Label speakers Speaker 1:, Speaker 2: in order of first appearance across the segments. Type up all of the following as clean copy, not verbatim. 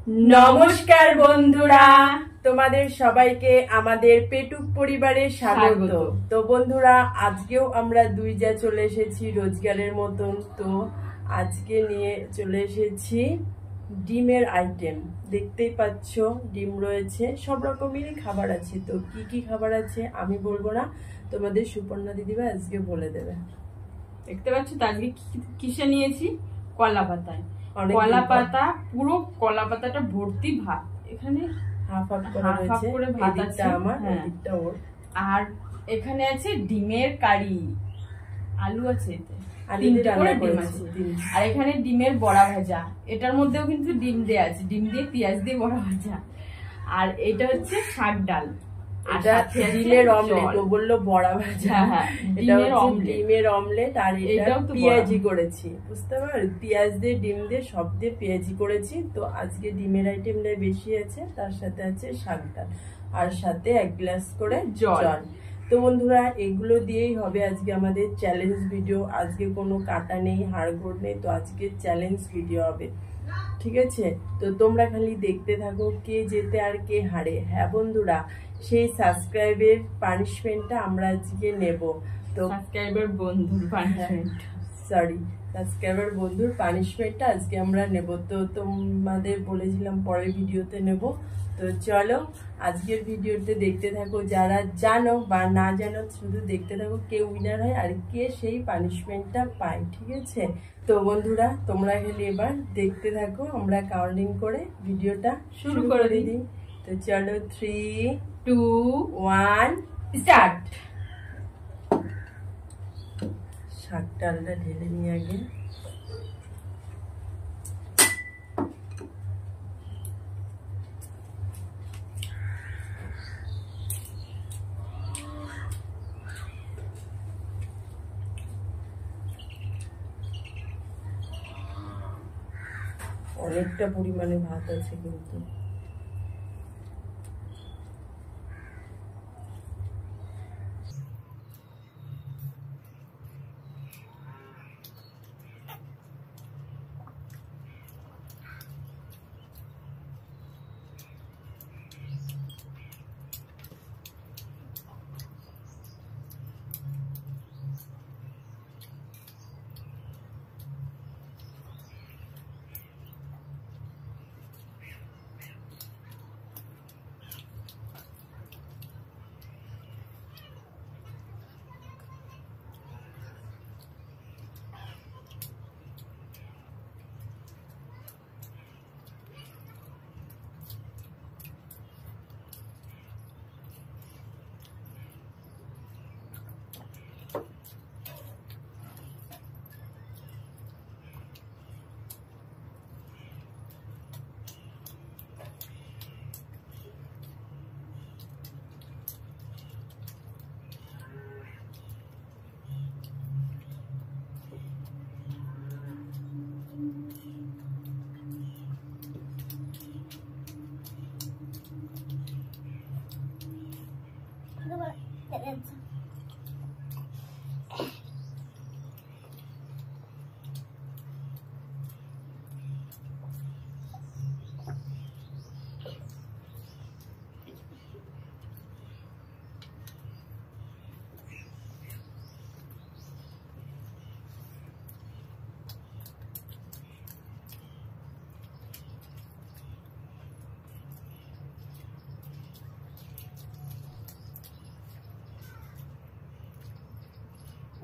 Speaker 1: নমস্কার বন্ধুরা, তোমাদের সবাইকে আমাদের পেটুক পরিবারে স্বাগত। তো বন্ধুরা, আজকেও আমরা দুই যা চলে এসেছি রোজগারের মতন। তো আজকে নিয়ে চলে এসেছি ডিমের আইটেম। দেখতেই পাচ্ছ ডিম রয়েছে, সব রকমেরই খাবার আছে। তো কি কি খাবার আছে আমি বলবো না, তোমাদের সুপর্ণা দিদিভাই আজকে বলে দেবে।
Speaker 2: দেখতে পাচ্ছ তো আজকে কিসে নিয়েছি? কলা পাতায়। কলা পাতা, পুরো কলা পাতাটা ভর্তি ভাত। এখানে
Speaker 1: হাফ করে ভাত আছে আমার, এদিকটা ওর।
Speaker 2: আর এখানে আছে ডিমের কারি, আলু আছে, আর এখানে ডিমের বড়া ভাজা। এটার মধ্যেও কিন্তু ডিম দেয়া আছে, ডিম দিয়ে পেঁয়াজ দিয়ে বড়া ভাজা। আর এটা হচ্ছে শাক ডাল,
Speaker 1: ডিমের অমলেট। ও বললো বড়া ভাজা, ডিমের অমলেট। আর এটা পেঁয়াজি করেছি, বুঝতে পারো, পেঁয়াজ দিয়ে ডিম দিয়ে সব দিয়ে পেঁয়াজি করেছি। তো আজকে ডিমের আইটেমটা বেশি আছে, তার সাথে আছে শাক ডাল, আর সাথে 1 গ্লাস করে জল। তো বন্ধুরা, এগুলো দিয়েই হবে আজকে আমাদের চ্যালেঞ্জ ভিডিও। আজকে কোনো কাটা নেই, হাড়গোড় নেই, তো আজকে চ্যালেঞ্জ ভিডিও হবে, ঠিক আছে? তো তোমরা খালি দেখতে থাকো কে জেতে আর কে হারে। হ্যাঁ বন্ধুরা, সেই সাবস্ক্রাইবের পানিশমেন্টটা আমরা আজকে নেব। তো
Speaker 2: সাবস্ক্রাইবার বন্ধুর
Speaker 1: পানিশমেন্টটা আজকে আমরা নেব। তো তোমাদের বলেছিলাম পরের ভিডিওতে নেব। তো চলো আজকের ভিডিওতে দেখতে থাকো, যারা জানো বা না জানো শুধু দেখতে থাকো কে উইনার হয় আর কে সেই পানিশমেন্টটা পায়, ঠিক আছে? তো বন্ধুরা, তোমরা খালি এবার দেখতে থাকো, আমরা কাউন্টিং করে ভিডিওটা শুরু করে দিই। তো চলো, 3, 2, 1 স্টার্ট। শাক ডালটা ঢেলে নিয়ে আগে। অনেকটা পরিমাণে ভাত আছে কিন্তু।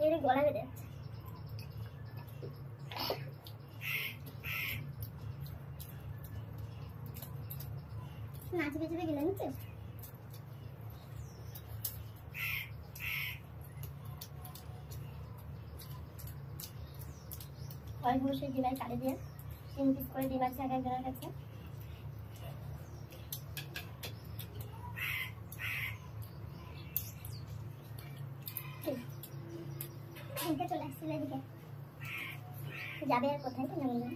Speaker 3: এর গলা বেঁধে যাচ্ছে। না চেপে চেপে গেলে নিচে। অল্প বসে ডিমের কাটে দিয়ে 3 পিস করে ডিম আছে এক একজনের কাছে। চলে আসছিল এদিকে, যাবে আর কোথায় তো না।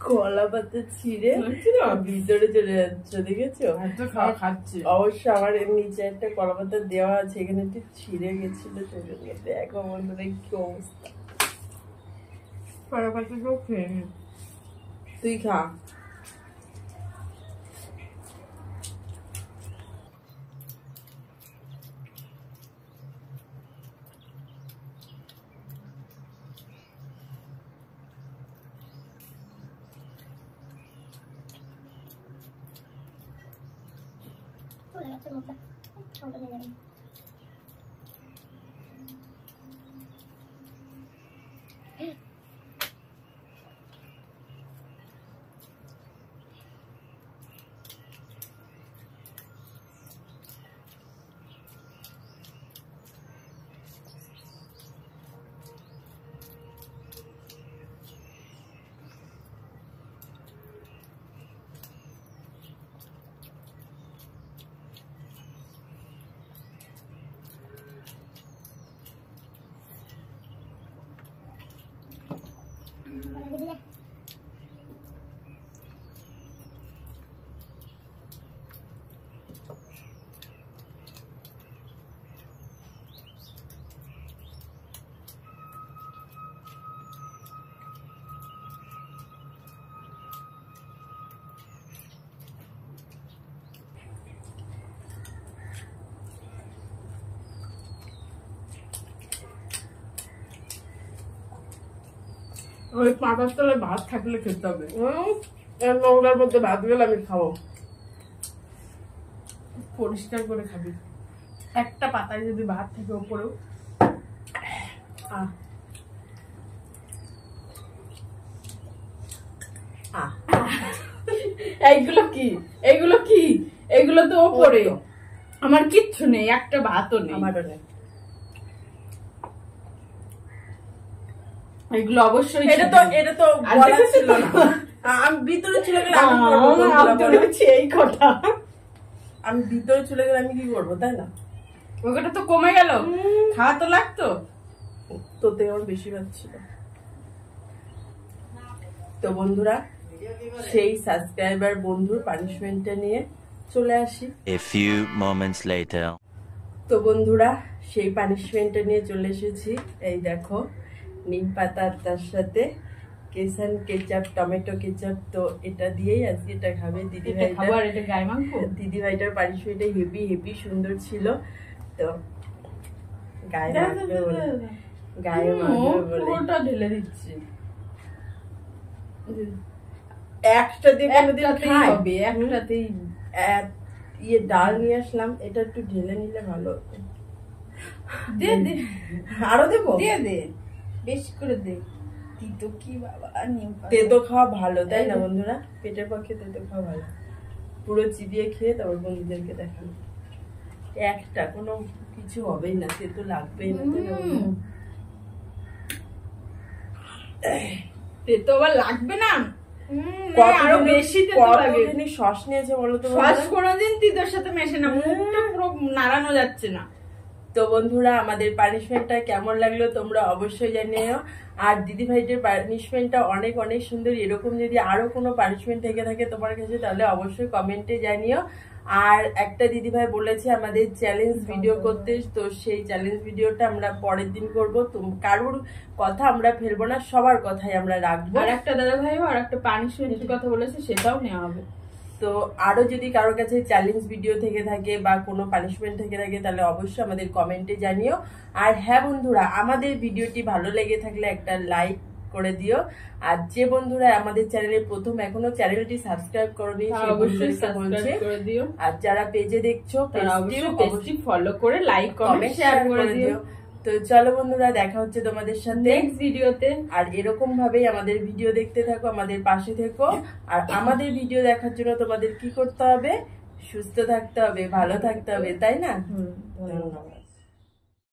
Speaker 1: কলা পাতা ছিঁড়ে ভিতরে চলে যাচ্ছে, দেখেছো?
Speaker 2: খাচ্ছি
Speaker 1: অবশ্য আমার নিচে একটা কলা পাতা দেওয়া আছে, এখানে একটু ছিঁড়ে গেছিল, সেজন্য দেখো বন্ধুরা কি অবস্থা।
Speaker 2: কলা পাতা সব খেয়ে নি,
Speaker 1: তুই খা।
Speaker 2: ওই পাতার তলায় ভাত থাকলে খেতে হবে।
Speaker 1: নোংরার মধ্যে ভাত গেলে আমি খাবো।
Speaker 2: পরিষ্কার করে খাবি। একটা পাতায় যদি ভাত থাকে ওপরেও, এইগুলো কি, এইগুলো কি, এইগুলো তো ওপরে, আমার কিচ্ছু নেই, একটা ভাতও নেই।
Speaker 1: আমারও নেই।
Speaker 2: এগুলো অবশ্যই,
Speaker 1: এটা তো বলা ছিল না, আমি ভিতরে চলে গেলে
Speaker 2: এই কথা,
Speaker 1: আমি ভিতরে চলে গেলে আমি কি করবো, তাই না?
Speaker 2: ওটা তো কমে গেল, খাওয়া তো লাগতো,
Speaker 1: তোর থেকে আমার বেশি পাচ্ছিল। তো বন্ধুরা, সেই সাবস্ক্রাইবার বন্ধুর পানিশমেন্টটা নিয়ে চলে আসি।
Speaker 4: A few moments later.
Speaker 1: তো বন্ধুরা, সেই পানিশমেন্টটা নিয়ে চলে এসেছি। এই দেখো, নিম পাতা, তার সাথে কেসান কেচাপ, টমেটো কেচাপ। তো এটা দিয়েই আজকে এটা খাবে দিদি ভাইটার পানিশমেন্টটা হেভি হেভি সুন্দর ছিল। তো গায়ে মাখবে বলে, গায়ে মাখবে বলে
Speaker 2: পুরোটা ঢেলে দিচ্ছি।
Speaker 1: একটা দিয়ে কোনোদিন খাই
Speaker 2: হবে, একটাতেই।
Speaker 1: ইয়ে ডাল নিয়ে আসলাম, এটা একটু ঢেলে নিলে ভালো হতো।
Speaker 2: দে দে,
Speaker 1: আরো দেবো?
Speaker 2: দে দে, বেশি করে দে। তিতো কি বাবা,
Speaker 1: তেতো খাওয়া ভালো, তাই না বন্ধুরা? পেটের পক্ষে তেতো খাওয়া ভালো। পুরো চিবিয়ে খেয়ে তারপর বন্ধুদেরকে দেখানো। একটা কোনো কিছু হবেই না, তেতো লাগবেই না।
Speaker 2: তেতো আবার লাগবে না,
Speaker 1: আরো বেশি কতদিনই সস নিয়েছে বলো তো?
Speaker 2: সস কোনোদিন তিতোর সাথে মেশে না, মুখটা পুরো নাড়ানো যাচ্ছে না।
Speaker 1: তো বন্ধুরা আমাদের পানিশমেন্টটা কেমন লাগলো তোমরা অবশ্যই জানিও। আর দিদি ভাইদের পানিশমেন্টটা অনেক অনেক সুন্দর। এরকম যদি আরো কোনো পানিশমেন্ট থেকে থাকে তোমার কাছে তাহলে অবশ্যই কমেন্টে জানিও। আর একটা দিদি ভাই বলেছে আমাদের চ্যালেঞ্জ ভিডিও করতে, তো সেই চ্যালেঞ্জ ভিডিওটা আমরা পরের দিন করবো। তো কারোর কথা আমরা ফেলবো না, সবার কথাই আমরা রাখবো।
Speaker 2: আর একটা দাদা ভাইও আর একটা পানিশমেন্টের কথা বলেছে, সেটাও নেওয়া হবে।
Speaker 1: তো আরো যদি কারোর কাছে চ্যালেঞ্জ ভিডিও থেকে থাকে বা কোনো পানিশমেন্ট থেকে থাকে তাহলে অবশ্যই আমাদের কমেন্টে জানিও। আর হ্যাঁ বন্ধুরা, আমাদের ভিডিওটি ভালো লেগে থাকলে একটা লাইক করে দিও। আর যে বন্ধুরা আমাদের চ্যানেলে প্রথম এখনো চ্যানেলটি সাবস্ক্রাইব করনি
Speaker 2: অবশ্যই সাবস্ক্রাইব করে দিও।
Speaker 1: আর যারা পেজে দেখছো
Speaker 2: পেজটি ফলো করে লাইক কমেন্ট শেয়ার করে দিও।
Speaker 1: তো চলো বন্ধুরা, দেখা হচ্ছে তোমাদের সাথে
Speaker 2: নেক্সট ভিডিওতে।
Speaker 1: আর এরকম ভাবেই আমাদের ভিডিও দেখতে থাকো, আমাদের পাশে থেকো। আর আমাদের ভিডিও দেখার জন্য তোমাদের কি করতে হবে? সুস্থ থাকতে হবে, ভালো থাকতে হবে, তাই না?
Speaker 2: ধন্যবাদ।